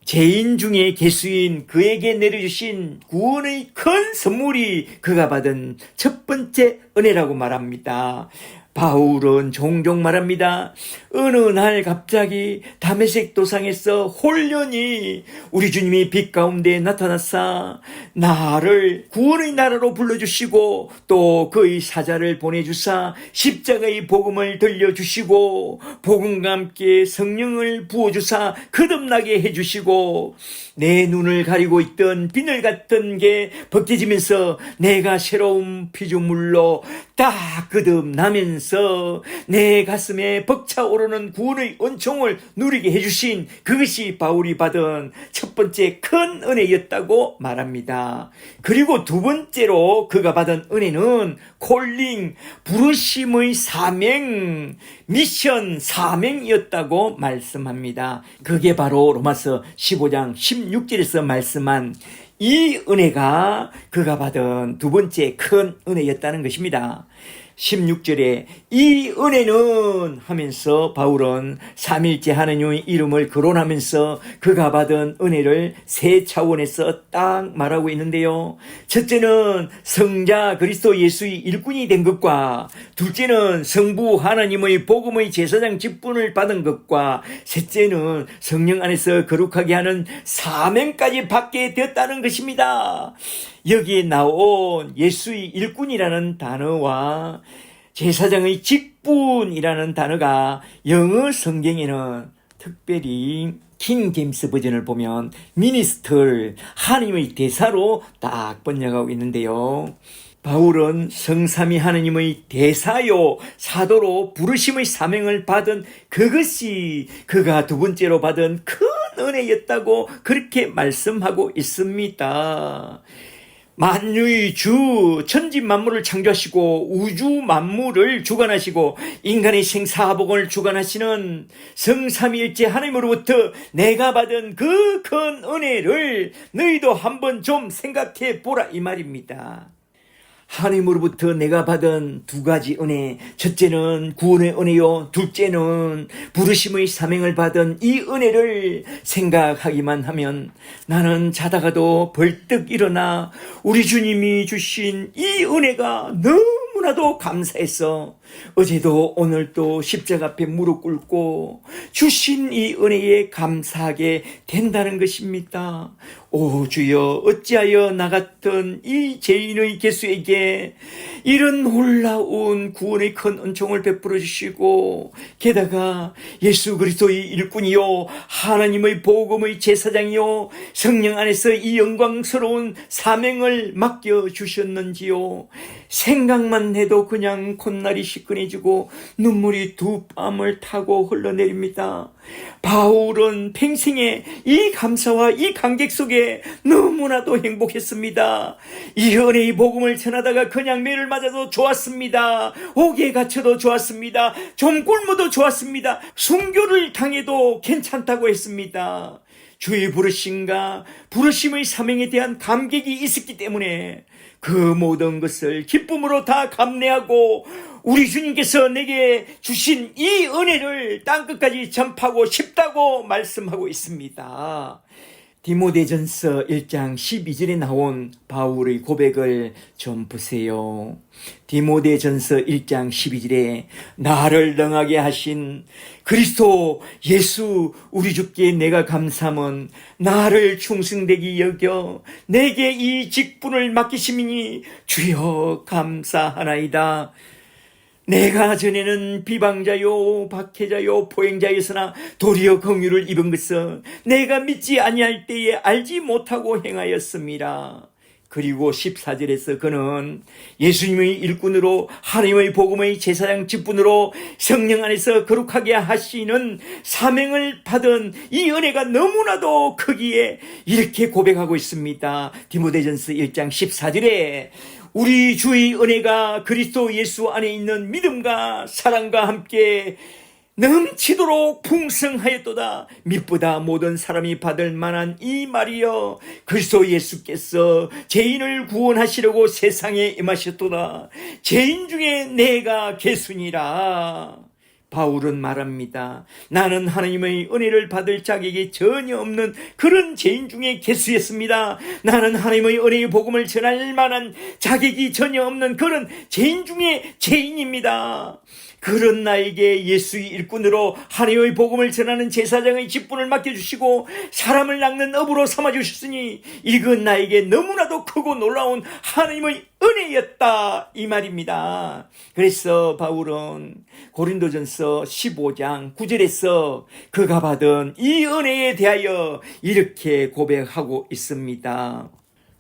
죄인 중에 개수인 그에게 내려주신 구원의 큰 선물이 그가 받은 첫 번째 은혜라고 말합니다. 바울은 종종 말합니다. 어느 날 갑자기 다메섹 도상에서 홀련히 우리 주님이 빛 가운데 나타나사 나를 구원의 나라로 불러주시고 또 그의 사자를 보내주사 십자가의 복음을 들려주시고 복음과 함께 성령을 부어주사 거듭나게 해주시고 내 눈을 가리고 있던 비늘 같은 게 벗겨지면서 내가 새로운 피조물로 딱 거듭나면서 내 가슴에 벅차오르는 구원의 은총을 누리게 해주신 그것이 바울이 받은 첫 번째 큰 은혜였다고 말합니다. 그리고 두 번째로 그가 받은 은혜는 콜링, 부르심의 사명, 미션 사명이었다고 말씀합니다. 그게 바로 로마서 15장 16절에서 말씀한 이 은혜가 그가 받은 두 번째 큰 은혜였다는 것입니다. 16절에 이 은혜는 하면서 바울은 삼일째 하나님의 이름을 거론하면서 그가 받은 은혜를 세 차원에서 딱 말하고 있는데요. 첫째는 성자 그리스도 예수의 일꾼이 된 것과 둘째는 성부 하나님의 복음의 제사장 직분을 받은 것과 셋째는 성령 안에서 거룩하게 하는 사명까지 받게 되었다는 것입니다. 여기에 나온 예수의 일꾼이라는 단어와 제사장의 직분이라는 단어가 영어 성경에는 특별히 킹 제임스 버전을 보면 미니스터, 하나님의 대사로 딱 번역하고 있는데요. 바울은 성삼위 하나님의 대사요 사도로 부르심의 사명을 받은 그것이 그가 두 번째로 받은 큰 은혜였다고 그렇게 말씀하고 있습니다. 만유의 주, 천지 만물을 창조하시고 우주 만물을 주관하시고 인간의 생사복을 주관하시는 성삼위일체 하나님으로부터 내가 받은 그 큰 은혜를 너희도 한번 좀 생각해 보라 이 말입니다. 하나님으로부터 내가 받은 두 가지 은혜, 첫째는 구원의 은혜요, 둘째는 부르심의 사명을 받은 이 은혜를 생각하기만 하면 나는 자다가도 벌떡 일어나 우리 주님이 주신 이 은혜가 너무나도 감사해서 어제도 오늘도 십자가 앞에 무릎 꿇고 주신 이 은혜에 감사하게 된다는 것입니다. 오 주여, 어찌하여 나 같은 이 죄인의 개수에게 이런 놀라운 구원의 큰 은총을 베풀어 주시고, 게다가 예수 그리스도의 일꾼이요 하나님의 복음의 제사장이요 성령 안에서 이 영광스러운 사명을 맡겨 주셨는지요. 생각만 해도 그냥 콧날이 시큰해지고 눈물이 두 뺨을 타고 흘러내립니다. 바울은 평생에 이 감사와 이 감격 속에 너무나도 행복했습니다. 이 은혜의 복음을 전하다가 그냥 매를 맞아도 좋았습니다. 옥에 갇혀도 좋았습니다. 좀 굶어도 좋았습니다. 순교를 당해도 괜찮다고 했습니다. 주의 부르심의 사명에 대한 감격이 있었기 때문에 그 모든 것을 기쁨으로 다 감내하고 우리 주님께서 내게 주신 이 은혜를 땅끝까지 전파하고 싶다고 말씀하고 있습니다. 디모데전서 1장 12절에 나온 바울의 고백을 좀 보세요. 디모데전서 1장 12절에 나를 능하게 하신 그리스도 예수 우리 주께 내가 감사함은 나를 충성되게 여겨 내게 이 직분을 맡기심이니 주여 감사하나이다. 내가 전에는 비방자요 박해자요 포행자였으나 도리어 긍휼을 입은 것은 내가 믿지 아니할 때에 알지 못하고 행하였습니다. 그리고 14절에서 그는 예수님의 일꾼으로 하나님의 복음의 제사장 직분으로 성령 안에서 거룩하게 하시는 사명을 받은 이 은혜가 너무나도 크기에 이렇게 고백하고 있습니다. 디모데전서 1장 14절에 우리 주의 은혜가 그리스도 예수 안에 있는 믿음과 사랑과 함께 넘치도록 풍성하였도다. mit보다 모든 사람이 받을 만한 이 말이여 그리스도 예수께서 죄인을 구원하시려고 세상에 임하셨도다. 죄인 중에 내가 개순이라. 바울은 말합니다. 나는 하나님의 은혜를 받을 자격이 전혀 없는 그런 죄인 중에 개수였습니다. 나는 하나님의 은혜의 복음을 전할 만한 자격이 전혀 없는 그런 죄인 중에 죄인입니다. 그런 나에게 예수의 일꾼으로 하나님의 복음을 전하는 제사장의 직분을 맡겨주시고 사람을 낚는 업으로 삼아주셨으니 이건 나에게 너무나도 크고 놀라운 하나님의 은혜였다 이 말입니다. 그래서 바울은 고린도전서 15장 9절에서 그가 받은 이 은혜에 대하여 이렇게 고백하고 있습니다.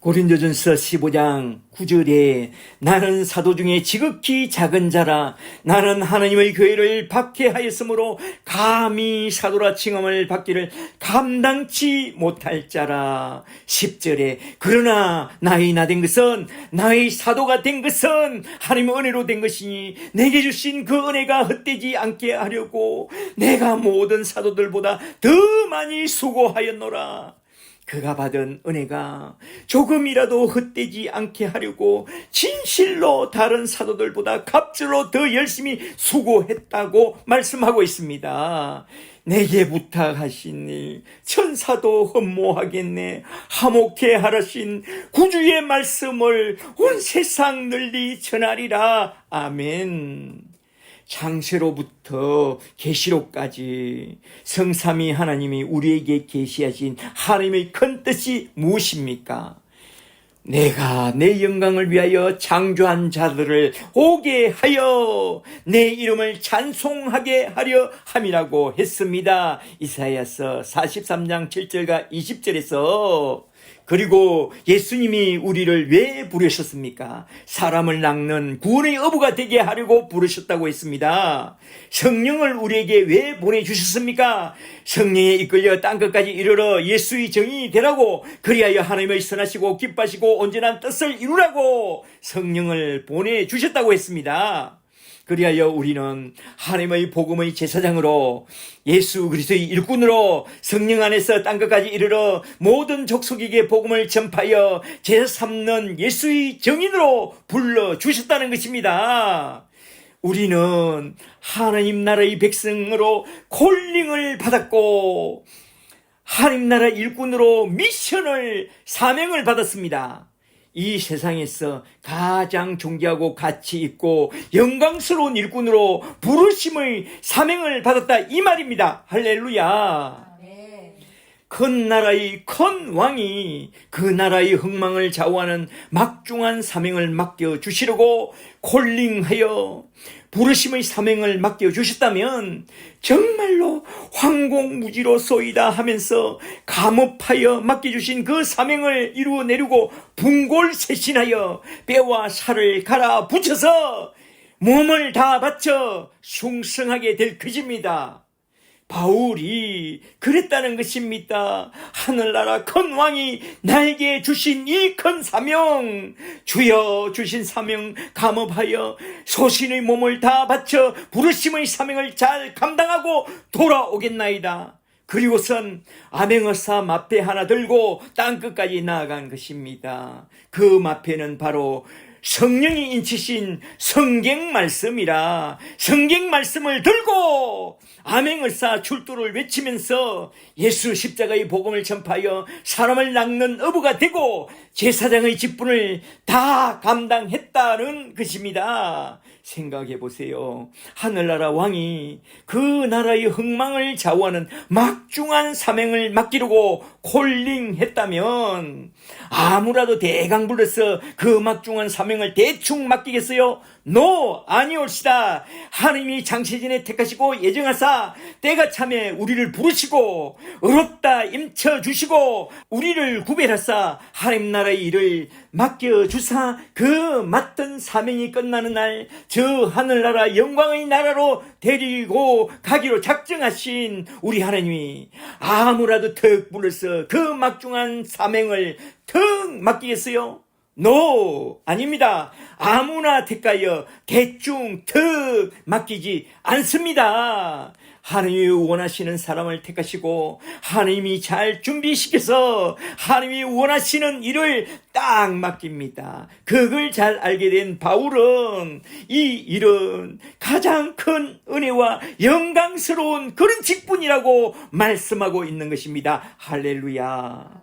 고린도전서 15장 9절에 나는 사도 중에 지극히 작은 자라 나는 하나님의 교회를 박해하였으므로 감히 사도라 칭함을 받기를 감당치 못할 자라. 10절에 그러나 나의 나 된 것은 나의 사도가 된 것은 하나님의 은혜로 된 것이니 내게 주신 그 은혜가 헛되지 않게 하려고 내가 모든 사도들보다 더 많이 수고하였노라. 그가 받은 은혜가 조금이라도 헛되지 않게 하려고 진실로 다른 사도들보다 값으로 더 열심히 수고했다고 말씀하고 있습니다. 내게 부탁하신 일 천사도 흠모하겠네. 화목해 하라신 구주의 말씀을 온 세상 널리 전하리라. 아멘. 창세로부터 계시록까지 성삼위 하나님이 우리에게 계시하신 하나님의 큰 뜻이 무엇입니까? 내가 내 영광을 위하여 창조한 자들을 오게 하여 내 이름을 찬송하게 하려 함이라고 했습니다. 이사야서 43장 7절과 20절에서 그리고 예수님이 우리를 왜 부르셨습니까? 사람을 낚는 구원의 어부가 되게 하려고 부르셨다고 했습니다. 성령을 우리에게 왜 보내주셨습니까? 성령에 이끌려 땅끝까지 이르러 예수의 정인이 되라고, 그리하여 하나님의 선하시고 기뻐하시고 온전한 뜻을 이루라고 성령을 보내주셨다고 했습니다. 그리하여 우리는 하나님의 복음의 제사장으로 예수 그리스도의 일꾼으로 성령 안에서 땅끝까지 이르러 모든 족속에게 복음을 전파하여 제사 삼는 예수의 정인으로 불러주셨다는 것입니다. 우리는 하나님 나라의 백성으로 콜링을 받았고 하나님 나라 일꾼으로 미션을 사명을 받았습니다. 이 세상에서 가장 존귀하고 가치 있고 영광스러운 일꾼으로 부르심의 사명을 받았다 이 말입니다. 할렐루야. 큰 나라의 큰 왕이 그 나라의 흥망을 좌우하는 막중한 사명을 맡겨주시려고 콜링하여 부르심의 사명을 맡겨주셨다면 정말로 황공무지로소이다 하면서 감업하여 맡겨주신 그 사명을 이루어내려고 분골쇄신하여 뼈와 살을 갈아 붙여서 몸을 다 바쳐 숭성하게 될 것입니다. 바울이 그랬다는 것입니다. 하늘나라 큰 왕이 나에게 주신 이 큰 사명, 주여 주신 사명 감업하여 소신의 몸을 다 바쳐 부르심의 사명을 잘 감당하고 돌아오겠나이다. 그리고선 아맹어사 마패 하나 들고 땅끝까지 나아간 것입니다. 그 마패는 바로 성령이 인치신 성경 말씀이라 성경 말씀을 들고 아맹을사 출두를 외치면서 예수 십자가의 복음을 전파하여 사람을 낚는 어부가 되고 제사장의 직분을 다 감당했다는 것입니다. 생각해 보세요. 하늘나라 왕이 그 나라의 흥망을 좌우하는 막중한 사명을 맡기려고 콜링했다면 아무라도 대강 불러서 그 막중한 사명을 대충 맡기겠어요? 노! 아니올시다. 하나님이 장세전에 택하시고 예정하사 때가 참에 우리를 부르시고 의롭다 임쳐주시고 우리를 구별하사 하나님 나라의 일을 맡겨주사 그 맡은 사명이 끝나는 날 저 하늘나라 영광의 나라로 데리고 가기로 작정하신 우리 하나님이 아무라도 턱 불러서 그 막중한 사명을 턱 맡기겠어요? 노! 아닙니다. 아무나 택하여 대충 턱 맡기지 않습니다. 하나님이 원하시는 사람을 택하시고 하나님이 잘 준비시켜서 하나님이 원하시는 일을 딱 맡깁니다. 그걸 잘 알게 된 바울은 이 일은 가장 큰 은혜와 영광스러운 그런 직분이라고 말씀하고 있는 것입니다. 할렐루야.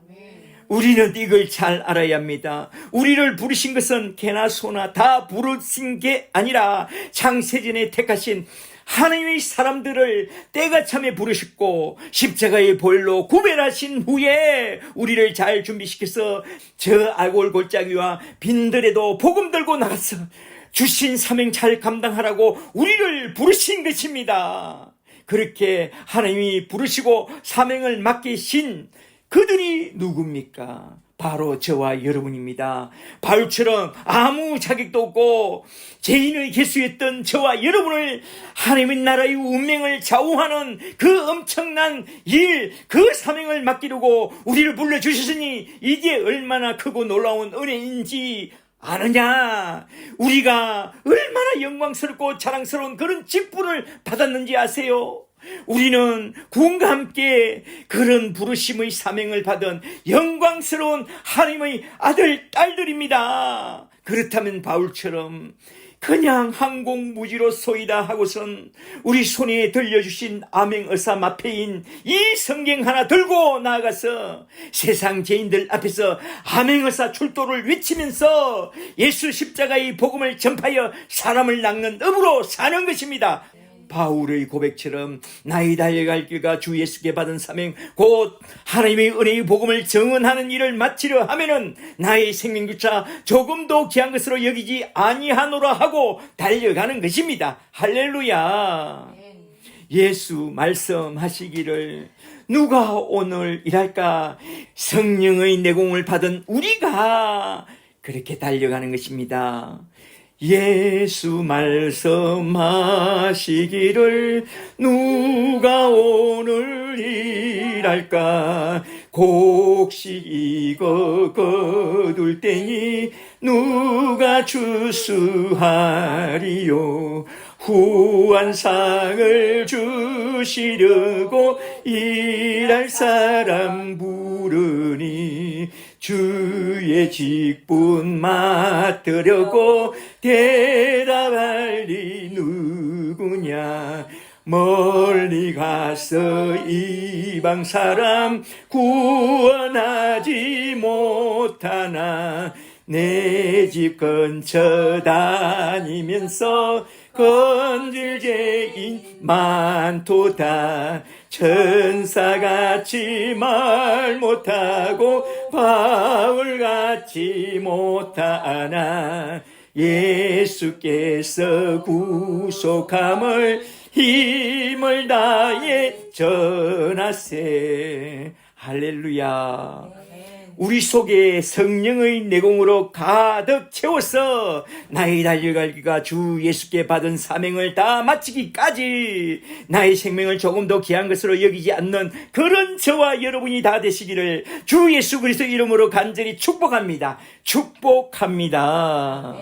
우리는 이걸 잘 알아야 합니다. 우리를 부르신 것은 개나 소나 다 부르신 게 아니라 창세전에 택하신 하나님의 사람들을 때가 참에 부르셨고 십자가의 보혈로 구별하신 후에 우리를 잘 준비시켜서 저 알골 골짜기와 빈들에도 복음 들고 나가서 주신 사명 잘 감당하라고 우리를 부르신 것입니다. 그렇게 하나님이 부르시고 사명을 맡기신 그들이 누굽니까? 바로 저와 여러분입니다. 바울처럼 아무 자격도 없고 죄인의 개수였던 저와 여러분을 하나님의 나라의 운명을 좌우하는 그 엄청난 일, 그 사명을 맡기려고 우리를 불러주셨으니 이게 얼마나 크고 놀라운 은혜인지 아느냐? 우리가 얼마나 영광스럽고 자랑스러운 그런 직분을 받았는지 아세요? 우리는 구원과 함께 그런 부르심의 사명을 받은 영광스러운 하나님의 아들, 딸들입니다. 그렇다면 바울처럼 그냥 항공무지로 소이다 하고선 우리 손에 들려주신 아맹어사 마패인 이 성경 하나 들고 나아가서 세상 죄인들 앞에서 아맹어사 출도를 외치면서 예수 십자가의 복음을 전파하여 사람을 낚는 업으로 사는 것입니다. 바울의 고백처럼 나의 달려갈 길과 주 예수께 받은 사명 곧 하나님의 은혜의 복음을 증언하는 일을 마치려 하면은 나의 생명조차 조금도 귀한 것으로 여기지 아니하노라 하고 달려가는 것입니다. 할렐루야. 예수 말씀하시기를 누가 오늘 일할까? 성령의 내공을 받은 우리가 그렇게 달려가는 것입니다. 예수 말씀하시기를 누가 오늘 일할까? 곡식 익어 거둘 때니 누가 추수하리요? 후한상을 주시려고 일할 사람 부르니 주의 직분 맡으려고 대답할 리 누구냐? 멀리 가서 이방 사람 구원하지 못하나 내 집 근처 다니면서 건질 죄인 많도다. 천사같이 말 못하고 바울같이 못하나 예수께서 구속함을 힘을 다해 전하세. 할렐루야. 우리 속에 성령의 내공으로 가득 채워서 나의 달려갈 길과 주 예수께 받은 사명을 다 마치기까지 나의 생명을 조금 더 귀한 것으로 여기지 않는 그런 저와 여러분이 다 되시기를 주 예수 그리스도 이름으로 간절히 축복합니다. 축복합니다.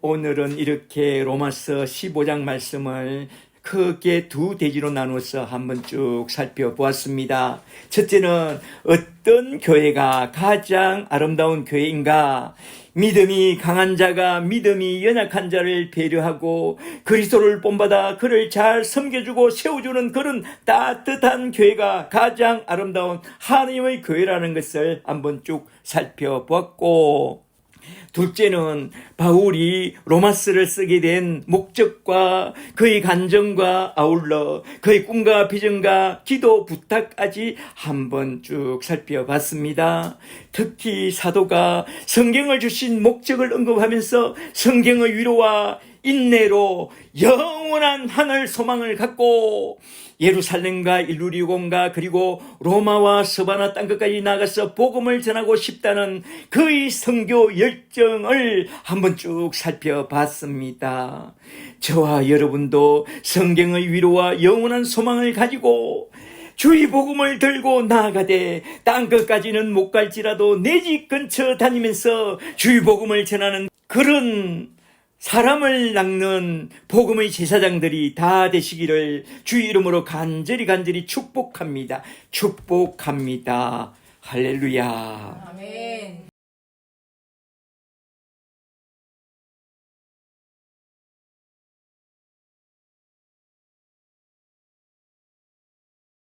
오늘은 이렇게 로마서 15장 말씀을 크게 두 대지로 나누어서 한번 쭉 살펴보았습니다. 첫째는 어떤 교회가 가장 아름다운 교회인가? 믿음이 강한 자가 믿음이 연약한 자를 배려하고 그리스도를 본받아 그를 잘 섬겨주고 세워주는 그런 따뜻한 교회가 가장 아름다운 하나님의 교회라는 것을 한번 쭉 살펴보았고, 둘째는 바울이 로마서를 쓰게 된 목적과 그의 간정과 아울러 그의 꿈과 비전과 기도 부탁까지 한번 쭉 살펴봤습니다. 특히 사도가 성경을 주신 목적을 언급하면서 성경의 위로와 인내로 영원한 하늘 소망을 갖고 예루살렘과 일루리온과 그리고 로마와 서바나 땅끝까지 나가서 복음을 전하고 싶다는 그의 선교 열정을 한번 쭉 살펴봤습니다. 저와 여러분도 성경의 위로와 영원한 소망을 가지고 주의 복음을 들고 나아가되 땅끝까지는 못 갈지라도 내 집 근처 다니면서 주의 복음을 전하는 그런 사람을 낚는 복음의 제사장들이 다 되시기를 주의 이름으로 간절히 축복합니다. 축복합니다. 할렐루야. 아멘.